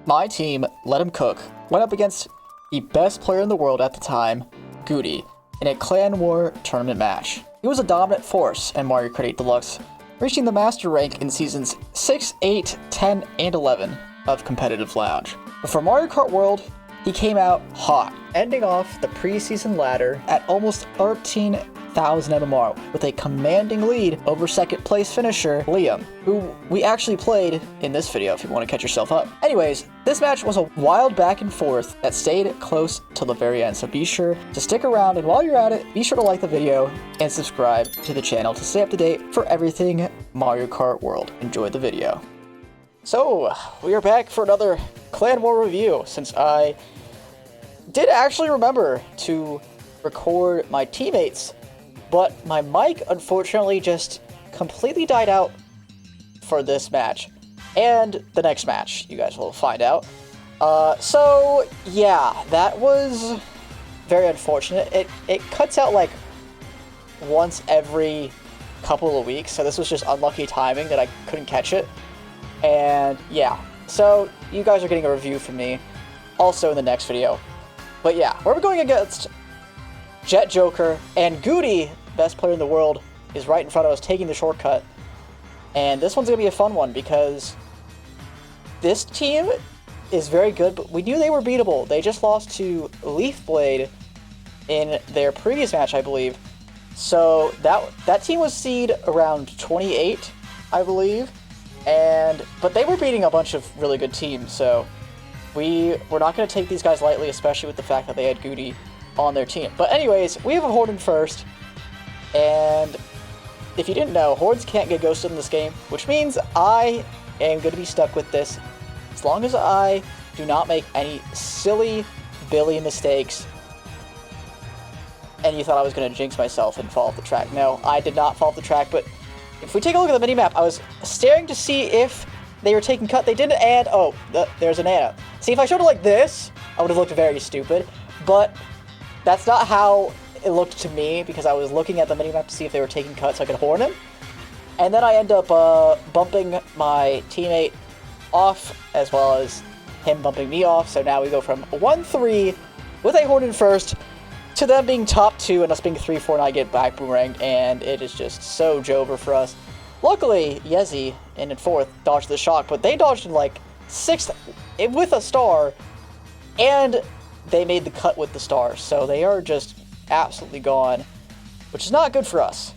My team, Let Him Cook, went up against the best player in the world at the time, Goody, in a Clan War tournament match. He was a dominant force in Mario Kart 8 Deluxe, reaching the master rank in seasons 6, 8, 10, and 11 of Competitive Lounge. But for Mario Kart World, he came out hot, ending off the preseason ladder at almost 13,000 MMR with a commanding lead over second place finisher Liam, who we actually played in this video if you want to catch yourself up. Anyways, this match was a wild back and forth that stayed close till the very end, so be sure to stick around, and while you're at it, be sure to like the video and subscribe to the channel to stay up to date for everything Mario Kart World. Enjoy the video. So, we are back for another Clan War review, since I did actually remember to record my teammates, but my mic unfortunately just completely died out for this match, and the next match, you guys will find out. So, yeah, that was very unfortunate. It cuts out like once every couple of weeks, so this was just unlucky timing that I couldn't catch it. And yeah, so you guys are getting a review from me also in the next video. But yeah, we're going against Jet Joker, and Goody, best player in the world, is right in front of us taking the shortcut. And this one's going to be a fun one because this team is very good, but we knew they were beatable. They just lost to Leaf Blade in their previous match, I believe. So that team was seed around 28, I believe. But they were beating a bunch of really good teams, so we're not going to take these guys lightly, especially with the fact that they had Goody on their team. But anyways, we have a Horde in first, and if you didn't know, Hordes can't get ghosted in this game, which means I am going to be stuck with this as long as I do not make any silly Billy mistakes. And you thought I was going to jinx myself and fall off the track. No, I did not fall off the track, but if we take a look at the minimap, I was staring to see if they were taking cut. They didn't, and oh, there's an Anna. See, if I showed it like this, I would have looked very stupid, but that's not how it looked to me, because I was looking at the minimap to see if they were taking cut so I could horn him. And then I end up bumping my teammate off, as well as him bumping me off, so now we go from 1-3 with a horn in first to them being top 2 and us being 3-4, and I get back boomerang, and it is just so Jover for us. Luckily, Yezi in 4th dodged the shock, but they dodged in like 6th with a star, and they made the cut with the star, so they are just absolutely gone, which is not good for us.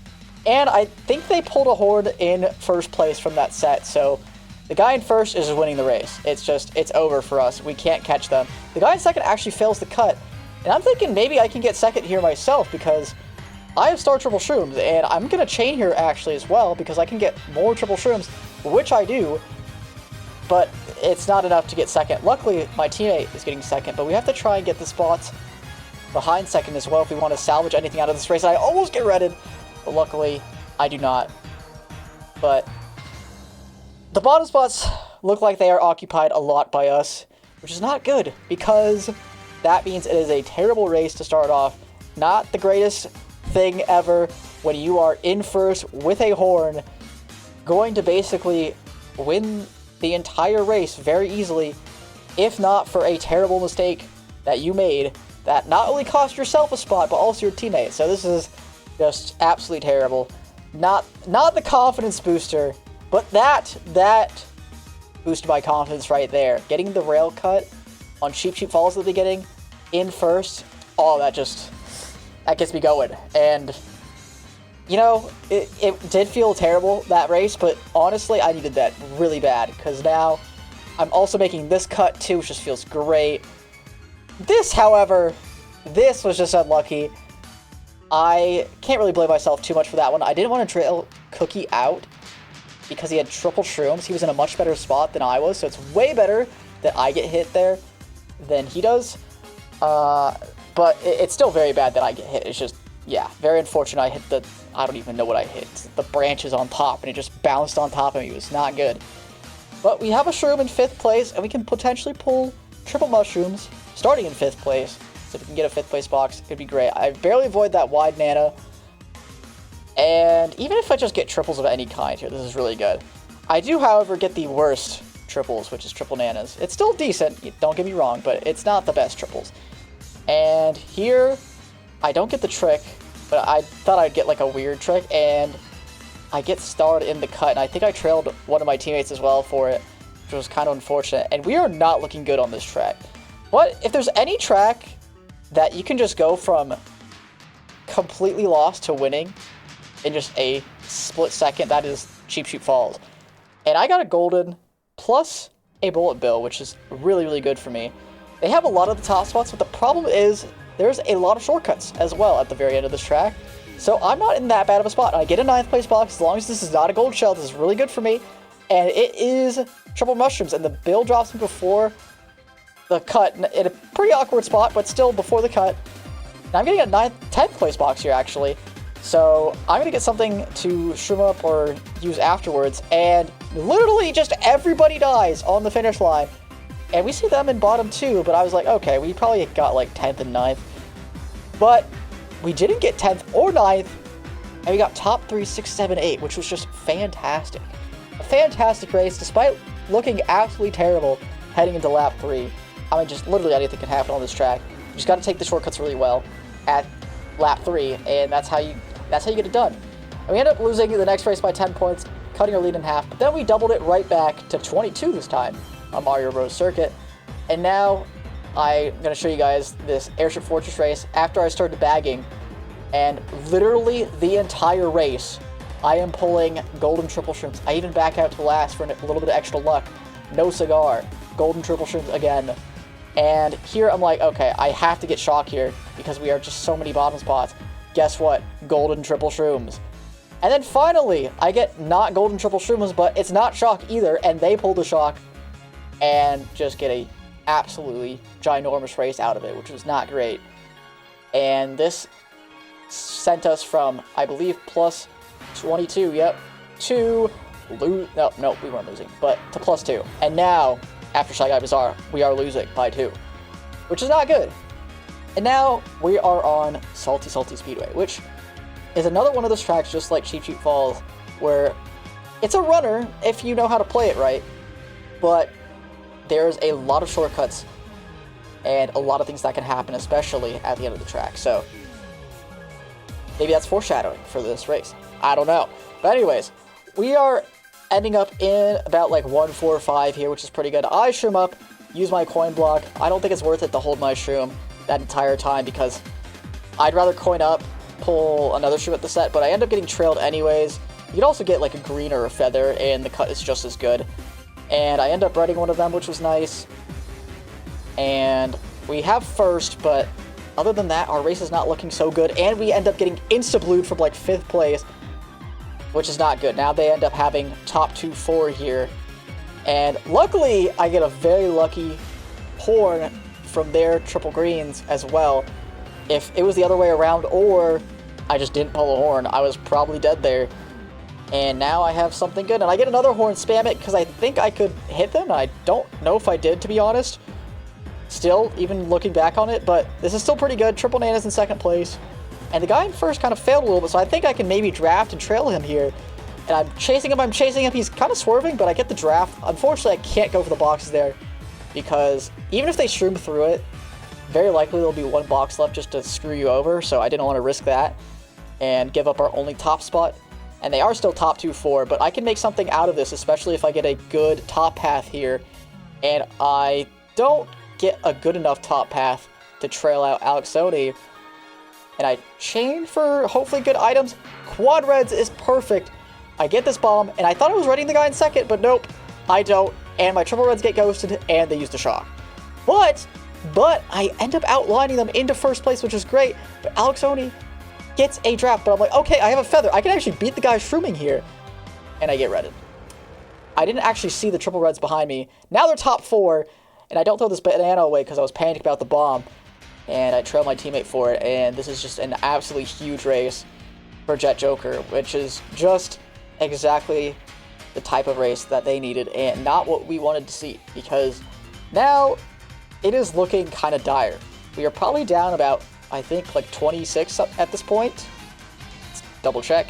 And I think they pulled a Horde in first place from that set, so the guy in first is winning the race. It's over for us. We can't catch them. The guy in second actually fails the cut, and I'm thinking maybe I can get second here myself because I have star triple shrooms, and I'm going to chain here actually as well because I can get more triple shrooms, which I do, but it's not enough to get second. Luckily, my teammate is getting second, but we have to try and get the spots behind second as well if we want to salvage anything out of this race. I almost get redded, but luckily I do not. But the bottom spots look like they are occupied a lot by us, which is not good because that means it is a terrible race to start off. Not the greatest thing ever when you are in first with a horn, going to basically win the entire race very easily, if not for a terrible mistake that you made that not only cost yourself a spot, but also your teammates. So this is just absolutely terrible. Not the confidence booster, but that boosted my confidence right there. Getting the rail cut on Cheep Falls at the beginning, in first, oh, that gets me going. And, you know, it did feel terrible, that race, but honestly, I needed that really bad, because now I'm also making this cut too, which just feels great. This, however, this was just unlucky. I can't really blame myself too much for that one. I didn't want to trail Cookie out because he had triple shrooms. He was in a much better spot than I was, so it's way better that I get hit there than he does. But it's still very bad that I get hit. It's just, yeah, very unfortunate. I hit I don't even know what I hit. The branches on top, and it just bounced on top of me. It was not good. But we have a shroom in 5th place, and we can potentially pull triple mushrooms starting in 5th place. So if we can get a 5th place box, it'd be great. I barely avoid that wide Nana. And even if I just get triples of any kind here, this is really good. I do, however, get the worst triples, which is triple nanas. It's still decent, don't get me wrong, but it's not the best triples. And here, I don't get the trick, but I thought I'd get like a weird trick, and I get starred in the cut, and I think I trailed one of my teammates as well for it, which was kind of unfortunate. And we are not looking good on this track. But if there's any track that you can just go from completely lost to winning in just a split second, that is Cheep Falls. And I got a golden plus a bullet bill, which is really, really good for me. They have a lot of the top spots, but the problem is there's a lot of shortcuts as well at the very end of this track. So I'm not in that bad of a spot. I get a 9th place box as long as this is not a gold shell. This is really good for me. And it is triple mushrooms, and the bill drops me before the cut in a pretty awkward spot, but still before the cut. And I'm getting a 10th place box here, actually. So I'm going to get something to shroom up or use afterwards. And literally just everybody dies on the finish line. And we see them in bottom 2, but I was like, okay, we probably got like 10th and 9th. But we didn't get 10th or 9th, and we got top 3, 6, 7, 8, which was just fantastic. A fantastic race, despite looking absolutely terrible heading into lap 3. I mean, just literally anything can happen on this track. You just got to take the shortcuts really well at lap 3, and that's how you get it done. And we ended up losing the next race by 10 points, cutting our lead in half, but then we doubled it right back to 22 this time on Mario Bros. Circuit. And now I'm going to show you guys this Airship Fortress race after I started bagging, and literally the entire race I am pulling golden triple shrooms. I even back out to last for a little bit of extra luck. No cigar. Golden triple shrooms again. And here I'm like, okay, I have to get shock here because we are just so many bottom spots. Guess what? Golden triple shrooms. And then finally, I get not golden triple shrooms, but it's not shock either, and they pull the shock and just get a absolutely ginormous race out of it, which was not great. And this sent us from, I believe, plus 22, yep, to lose. No, we weren't losing, but to plus 2. And now, after Shy Guy Bazaar, we are losing by 2, which is not good. And now we are on Salty Speedway, which is another one of those tracks just like Cheep Falls, where it's a runner if you know how to play it right, but there's a lot of shortcuts and a lot of things that can happen, especially at the end of the track. So maybe that's foreshadowing for this race. I don't know. But anyways, we are ending up in about like 145 here, which is pretty good. I shroom up, use my coin block. I don't think it's worth it to hold my shroom that entire time because I'd rather coin up, pull another shroom at the set, but I end up getting trailed anyways. You could also get like a green or a feather, and the cut is just as good. And I end up riding one of them, which was nice. And we have first, but other than that, our race is not looking so good. And we end up getting insta-blued from like 5th place, which is not good. Now they end up having top 2, 4 here. And luckily, I get a very lucky horn from their triple greens as well. If it was the other way around, or I just didn't pull a horn, I was probably dead there. And now I have something good, and I get another horn, spam it, because I think I could hit them, and I don't know if I did, to be honest. Still, even looking back on it, but this is still pretty good. Triple Nanas in 2nd place. And the guy in first kind of failed a little bit, so I think I can maybe draft and trail him here. And I'm chasing him, he's kind of swerving, but I get the draft. Unfortunately, I can't go for the boxes there, because even if they shroom through it, very likely there'll be one box left just to screw you over, so I didn't want to risk that and give up our only top spot. And they are still top 2, 4, but I can make something out of this, especially if I get a good top path here. And I don't get a good enough top path to trail out Alexoni. And I chain for hopefully good items. Quad Reds is perfect. I get this bomb, and I thought I was reading the guy in 2nd, but nope, I don't. And my triple reds get ghosted, and they use the shock. But I end up outlining them into 1st place, which is great. But Alexoni gets a draft, but I'm like, okay, I have a feather. I can actually beat the guy shrooming here. And I get redded. I didn't actually see the triple reds behind me. Now they're top 4, and I don't throw this banana away because I was panicked about the bomb. And I trailed my teammate for it, and this is just an absolutely huge race for Jet Joker, which is just exactly the type of race that they needed, and not what we wanted to see, because now it is looking kind of dire. We are probably down about, I think, like 26 at this point. Let's double check.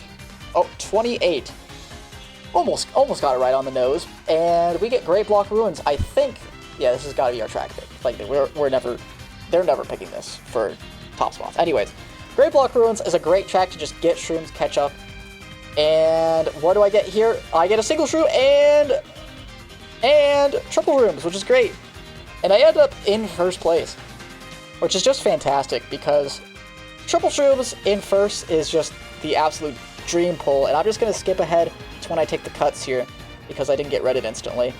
Oh, 28. almost got it right on the nose. And we get Great Block Ruins. I think, yeah, this has got to be our track pick. Like, they're never picking this for top spots. Anyways, Great Block Ruins is a great track to just get shrooms, catch up. And what do I get here? I get a single shroom and triple rooms, which is great. And I end up in first place, which is just fantastic because triple shrooms in first is just the absolute dream pull. And I'm just going to skip ahead to when I take the cuts here because I didn't get redded instantly.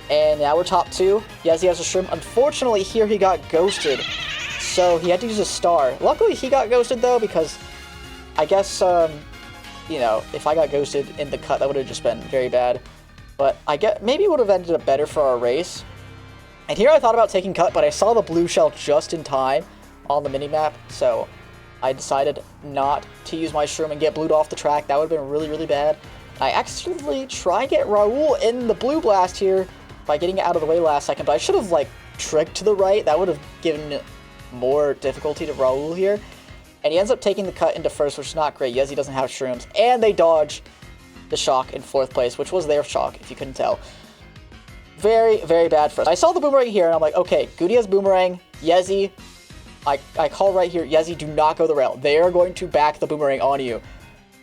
And now we're top 2. Yezi has a shroom. Unfortunately, here he got ghosted, so he had to use a star. Luckily, he got ghosted, though, because I guess, you know, if I got ghosted in the cut, that would have just been very bad. But I get maybe it would have ended up better for our race. And here I thought about taking cut, but I saw the blue shell just in time on the minimap, so I decided not to use my shroom and get blued off the track. That would have been really, really bad. I actually try to get Raul in the blue blast here by getting it out of the way last second, but I should have, like, tricked to the right. That would have given more difficulty to Raul here. And he ends up taking the cut into first, which is not great. Yezi doesn't have shrooms. And they dodge the shock in 4th place, which was their shock, if you couldn't tell. Very, very bad for us. I saw the boomerang here, and I'm like, okay, Goody has boomerang. Yezi, I call right here, Yezi, do not go the rail. They are going to back the boomerang on you.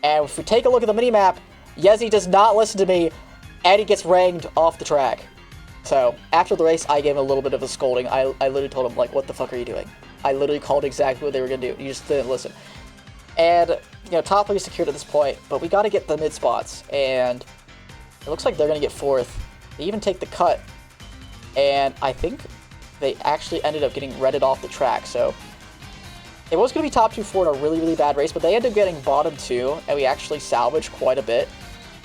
And if we take a look at the minimap, Yezi does not listen to me, and he gets ranged off the track. So, after the race, I gave him a little bit of a scolding. I literally told him, like, what the fuck are you doing? I literally called exactly what they were going to do. You just didn't listen. And, you know, top 3 is secured at this point, but we got to get the mid spots. And it looks like they're going to get 4th. They even take the cut. And I think they actually ended up getting redded off the track. So, it was going to be top 2 for in a really, really bad race, but they ended up getting bottom 2, and we actually salvaged quite a bit.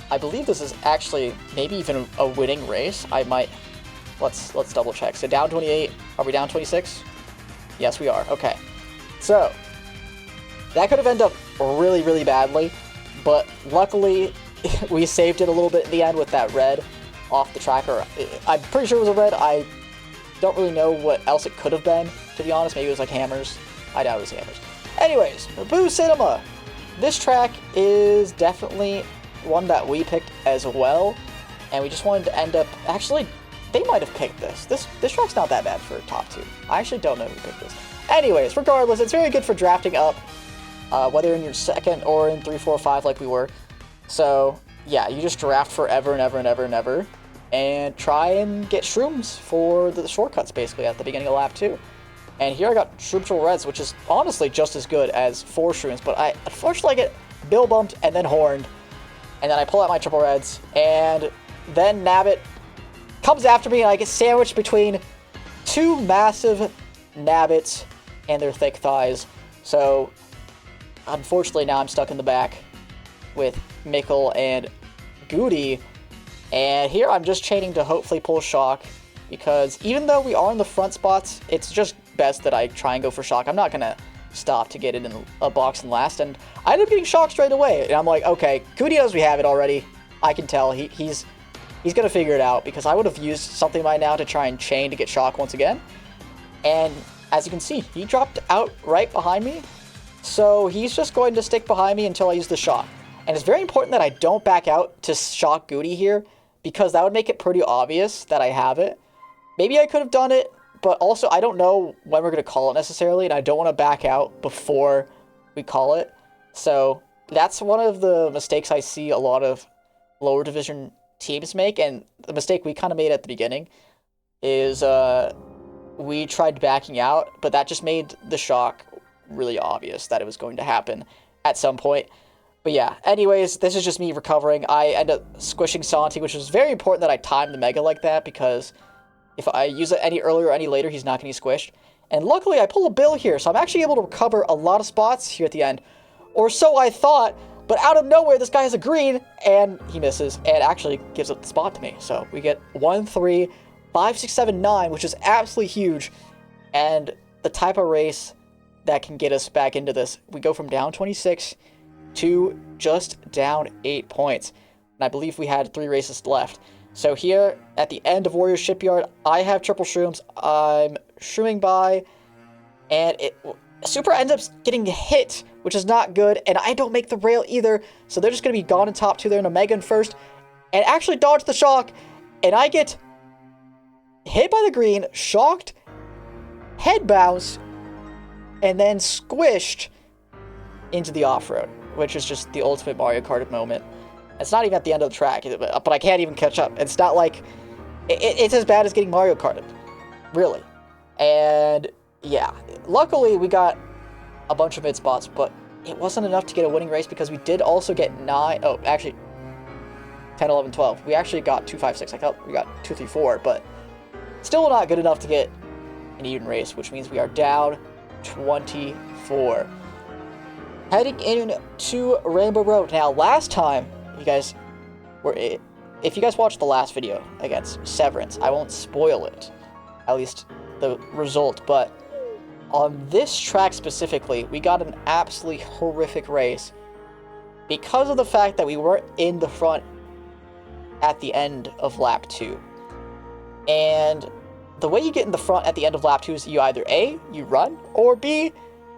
I believe this is actually maybe even a winning race. I might... Let's double check. So down 28. Are we down 26? Yes, we are. Okay. So, that could have ended up really, really badly, but luckily we saved it a little bit in the end with that red off the track. Or I'm pretty sure it was a red. I don't really know what else it could have been, to be honest. Maybe it was like hammers. I doubt it was hammers. Anyways, Boo Cinema. This track is definitely one that we picked as well, and we just wanted to end up... Actually, they might have picked this. This track's not that bad for top 2. I actually don't know who picked this. Anyways, regardless, it's very good for drafting up, whether in your second or in 3, 4, 5 like we were. So, yeah, you just draft forever and ever and ever and ever, and try and get shrooms for the shortcuts, basically, at the beginning of lap 2. And here I got Triple Reds, which is honestly just as good as 4 shrooms, but I unfortunately get bill bumped and then horned. And then I pull out my Triple Reds, and then Nabbit comes after me, and I get sandwiched between 2 massive Nabbits and their thick thighs. So, unfortunately, now I'm stuck in the back with Mikkel and Goody. And here I'm just chaining to hopefully pull shock, because even though we are in the front spots, it's just best that I try and go for shock. I'm not going to stop to get it in a box and last, and I ended up getting shocked straight away. And I'm like, okay, Goody knows we have it already. I can tell. He's going to figure it out, because I would have used something by now to try and chain to get shock once again. And as you can see, he dropped out right behind me. So he's just going to stick behind me until I use the shock. And it's very important that I don't back out to shock Goody here, because that would make it pretty obvious that I have it. Maybe I could have done it, but also I don't know when we're going to call it necessarily, and I don't want to back out before we call it. So that's one of the mistakes I see a lot of lower division teams make, and the mistake we kind of made at the beginning is we tried backing out, but that just made the shock really obvious that it was going to happen at some point. But yeah, anyways, this is just me recovering. I end up squishing Santi, which is very important that I time the Mega like that, because if I use it any earlier or any later, he's not going to get squished. And luckily, I pull a bill here, so I'm actually able to recover a lot of spots here at the end. Or so I thought, but out of nowhere, this guy has a green, and he misses, and actually gives up the spot to me. So we get 1, 3, 5, 6, 7, 9, which is absolutely huge, and the type of race that can get us back into this. We go from down 26 to just down 8 points, and I believe we had 3 races left. So here, at the end of Wario Shipyard, I have triple shrooms. I'm shrooming by, and Super ends up getting hit, which is not good, and I don't make the rail either, so they're just going to be gone in top 2. They're in Omega in first, and actually dodge the shock, and I get hit by the green, shocked, head bounce, and then squished into the off-road, which is just the ultimate Mario Kart moment. It's not even at the end of the track, but I can't even catch up. It's not like... It's as bad as getting Mario Karted. Really. And, yeah. Luckily, we got a bunch of mid spots, but it wasn't enough to get a winning race because we did also get 9... Oh, actually, 10, 11, 12. We actually got 2, 5, 6. I thought we got 2, 3, 4, but still not good enough to get an even race, which means we are down 24. Heading into Rainbow Road. Now, last time, if you guys watched the last video against Severance, I won't spoil it, at least the result, but on this track specifically, we got an absolutely horrific race because of the fact that we weren't in the front at the end of lap 2. And the way you get in the front at the end of lap 2 is you either A, you run, or B,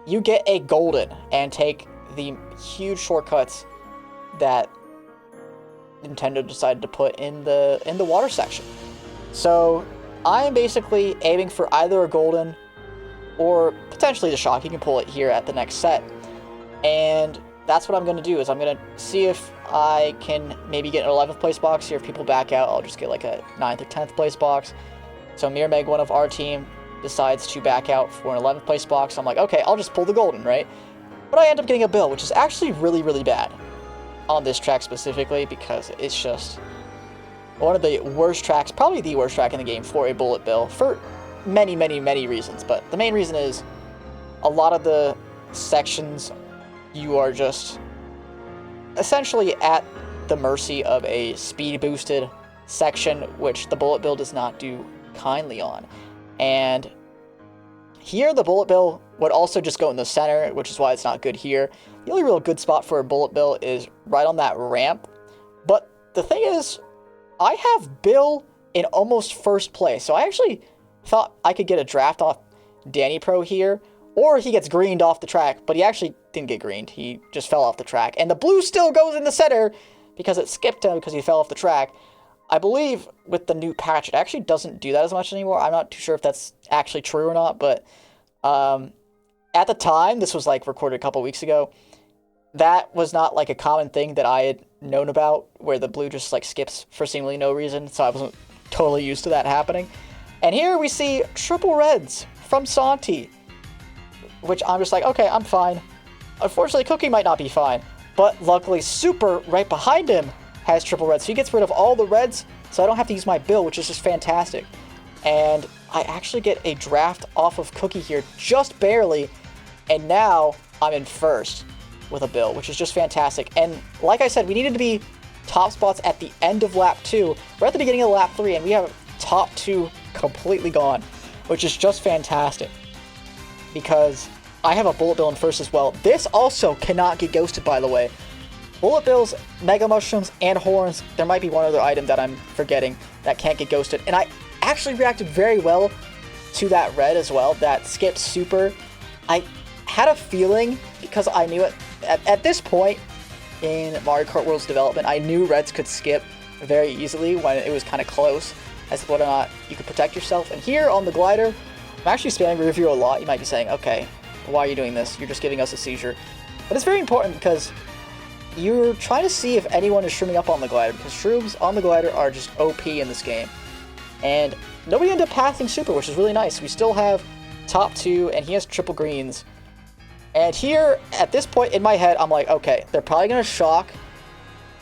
you get a golden and take the huge shortcuts that Nintendo decided to put in the water section. So I am basically aiming for either a golden or potentially the shock. You can pull it here at the next set. And that's what I'm going to do, is I'm going to see if I can maybe get an 11th place box here. If people back out, I'll just get like a 9th or 10th place box. So Mirmeg, one of our team, decides to back out for an 11th place box. I'm like, okay, I'll just pull the golden, right? But I end up getting a bill, which is actually really, really bad on this track specifically, because it's just one of the worst tracks, probably the worst track in the game for a bullet bill, for many, many, many reasons. But the main reason is a lot of the sections you are just essentially at the mercy of a speed boosted section, which the bullet bill does not do kindly on. And here the bullet bill would also just go in the center, which is why it's not good here. The only real good spot for a bullet bill is right on that ramp. But the thing is, I have Bill in almost first place, so I actually thought I could get a draft off Danny Pro here, or he gets greened off the track, but he actually didn't get greened. He just fell off the track, and the blue still goes in the center because it skipped him because he fell off the track. I believe with the new patch, it actually doesn't do that as much anymore. I'm not too sure if that's actually true or not, but at the time, this was like recorded a couple weeks ago, that was not like a common thing that I had known about, where the blue just like skips for seemingly no reason, so I wasn't totally used to that happening. And here we see triple reds from Santi, which I'm just like, okay, I'm fine. Unfortunately, Cookie might not be fine, but luckily Super right behind him has triple reds, so he gets rid of all the reds, so I don't have to use my bill, which is just fantastic. And I actually get a draft off of Cookie here, just barely, and now I'm in first with a bill, which is just fantastic. And like I said, we needed to be top spots at the end of lap 2. We're at the beginning of lap 3, and we have top 2 completely gone, which is just fantastic, because I have a bullet bill in first as well. This also cannot get ghosted, by the way. Bullet bills, mega mushrooms, and horns. There might be one other item that I'm forgetting that can't get ghosted. And I actually reacted very well to that red as well, that skipped Super. I had a feeling, because I knew it at this point in Mario Kart World's development, I knew reds could skip very easily when it was kind of close as to whether or not you could protect yourself. And here on the glider, I'm actually spamming review a lot. You might be saying, okay, why are you doing this? You're just giving us a seizure. But it's very important because you're trying to see if anyone is shrooming up on the glider, because shrooms on the glider are just OP in this game. And nobody ended up passing Super, which is really nice. We still have top 2, and he has triple greens. And here, at this point in my head, I'm like, okay, they're probably going to shock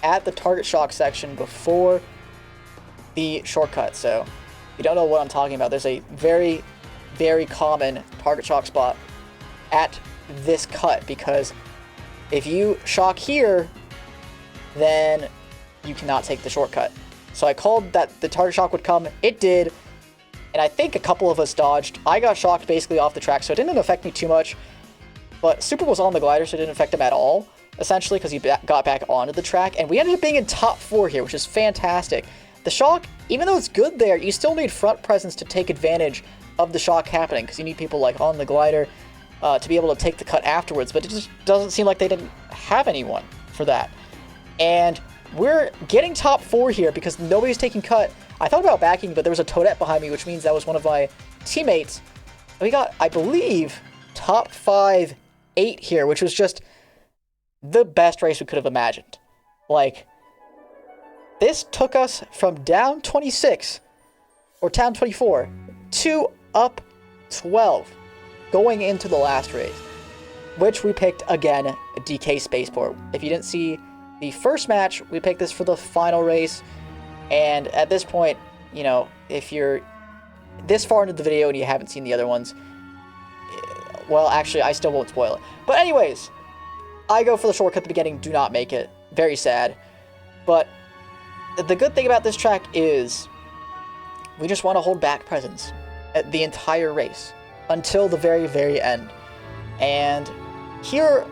at the target shock section before the shortcut. So, if you don't know what I'm talking about, there's a very, very common target shock spot at this cut, because if you shock here, then you cannot take the shortcut. So I called that the target shock would come. It did. And I think a couple of us dodged. I got shocked basically off the track, so it didn't affect me too much. But Super was on the glider, so it didn't affect him at all, essentially, because he got back onto the track. And we ended up being in top 4 here, which is fantastic. The shock, even though it's good there, you still need front presence to take advantage of the shock happening, because you need people like on the glider to be able to take the cut afterwards, but it just doesn't seem like they didn't have anyone for that. And we're getting top 4 here because nobody's taking cut. I thought about backing, but there was a toadette behind me, which means that was one of my teammates. We got, I believe, top 5, 8 here, which was just the best race we could have imagined. Like, this took us from down 26, or down 24, to up 12, going into the last race, which we picked, again, DK Spaceport. If you didn't see the first match, we picked this for the final race, and at this point, you know, if you're this far into the video and you haven't seen the other ones, well, actually, I still won't spoil it. But anyways, I go for the shortcut at the beginning, do not make it. Very sad. But the good thing about this track is we just want to hold back presence at the entire race until the very, very end. And here,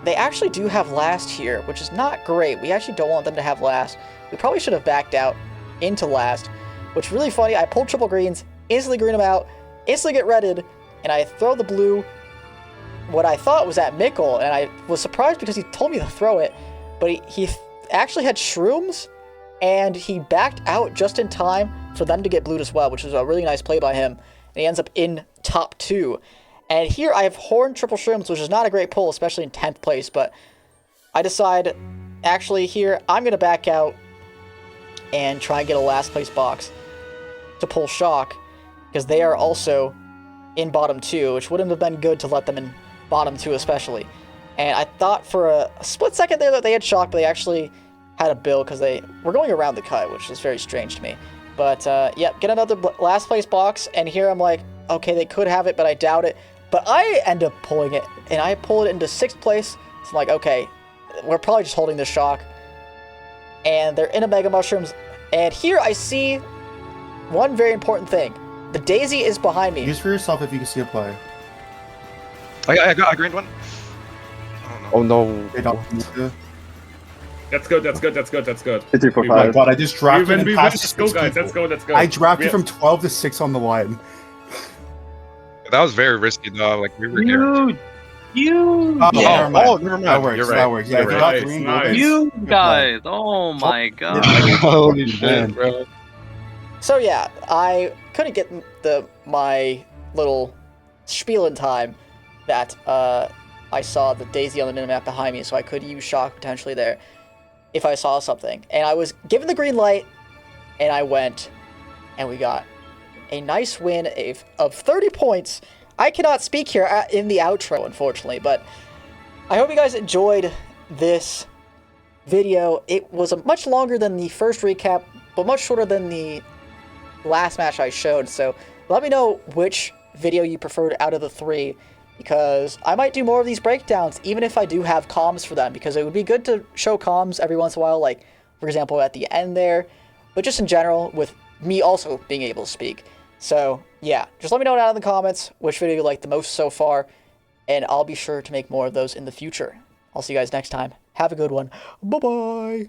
they actually do have last here, which is not great. We actually don't want them to have last. We probably should have backed out into last, which is really funny. I pulled triple greens, instantly green them out, instantly get redded, and I throw the blue, what I thought was at Mickle, and I was surprised because he told me to throw it, but he actually had shrooms, and he backed out just in time for them to get blued as well, which was a really nice play by him, and he ends up in top 2. And here I have Horn Triple Shrooms, which is not a great pull, especially in 10th place, but I decide, actually here, I'm going to back out and try and get a last place box to pull Shock, because they are also in bottom 2, which wouldn't have been good to let them in bottom 2 especially. And I thought for a split second there that they had Shock, but they actually had a bill because they were going around the cut, which is very strange to me. But, yeah, get another last place box, and here I'm like, okay, they could have it, but I doubt it. But I end up pulling it, and I pull it into 6th place. So I'm like, okay, we're probably just holding this Shock. And they're in a Mega Mushrooms. And here I see one very important thing. The Daisy is behind me. Use for yourself if you can see a play. I greened one. Oh no. That's good, that's good, that's good, that's good. 3, 4, Oh my 5. god, I just drafted and passed Let's go, guys, let's go, let's go. I drafted from 12 to 6 on the line. That was very risky though. Like we were here. You Oh, Yeah. never mind. Oh, never mind. That works, You're right. that works. Yeah, You're if you right. got green, Nice, we'll nice. You good guys, oh my god. Holy man. shit, bro. So yeah, I couldn't get my little spiel in time that I saw the Daisy on the minimap behind me, so I could use Shock potentially there if I saw something. And I was given the green light, and I went, and we got a nice win of 30 points. I cannot speak here in the outro, unfortunately, but I hope you guys enjoyed this video. It was much longer than the first recap, but much shorter than the last match I showed, so let me know which video you preferred out of the 3, because I might do more of these breakdowns, even if I do have comms for them, because it would be good to show comms every once in a while, like, for example, at the end there, but just in general, with me also being able to speak. So, yeah, just let me know down in the comments which video you liked the most so far, and I'll be sure to make more of those in the future. I'll see you guys next time. Have a good one. Bye-bye!